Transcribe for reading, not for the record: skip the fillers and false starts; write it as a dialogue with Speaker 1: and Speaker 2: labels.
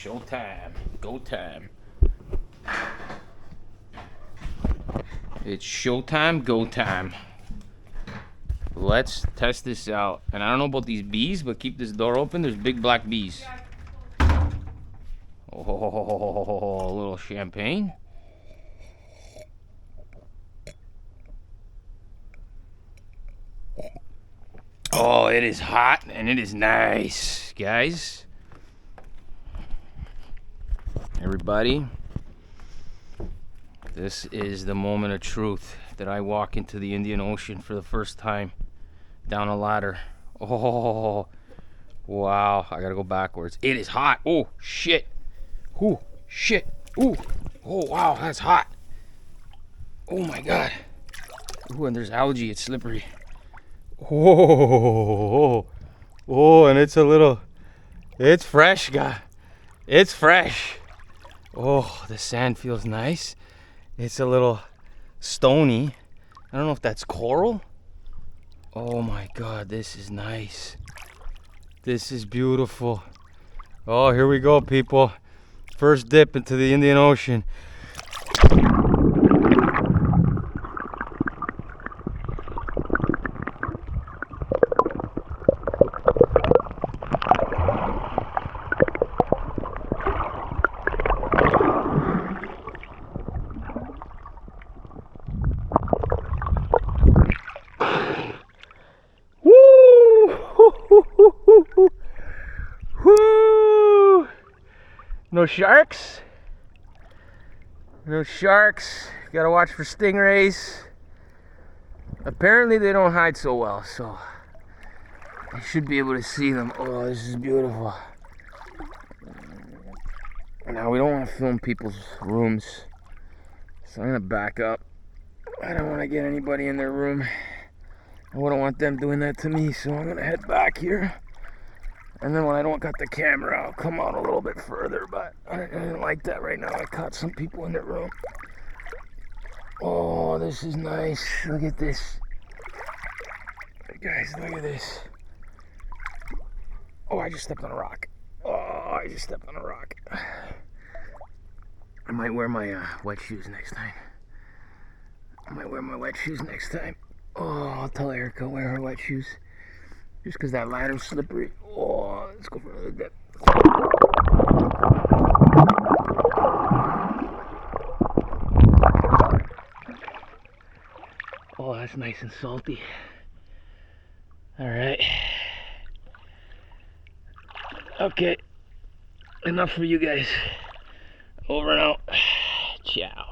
Speaker 1: Showtime. Go time. It's showtime, go time. Let's test this out. And I don't know about these bees, but keep this door open. There's big black bees. Oh, a little champagne. Oh, it is hot and it is nice, guys. Everybody, this is the moment of truth that I walk into the Indian Ocean for the first time down a ladder. Oh, wow. I gotta go backwards. It is hot. Oh, shit. Oh, shit. Oh, oh, wow. That's hot. Oh, my God. Oh, and there's algae. It's slippery. Oh, oh, and it's fresh, guy. It's fresh. Oh, the sand feels nice. It's a little stony. I don't know if that's coral. Oh my God, this is nice. This is beautiful. Oh, here we go, people. First dip into the Indian Ocean. No sharks. No sharks. Gotta watch for stingrays. Apparently they don't hide so well, so I should be able to see them. Oh, this is beautiful. Now we don't want to film people's rooms, so I'm gonna back up. I don't want to get anybody in their room. I wouldn't want them doing that to me, so I'm gonna head back here. And then when I don't got the camera, I'll come out a little bit further, but I didn't like that right now. I caught some people in their room. Oh, this is nice. Look at this. Guys, look at this. Oh, I just stepped on a rock. Oh, I just stepped on a rock. I might wear my wet shoes next time. Oh, I'll tell Erica wear her wet shoes. Just because that ladder's slippery. Oh, let's go for another dip. Oh, that's nice and salty. All right. Okay. Enough for you guys. Over and out. Ciao.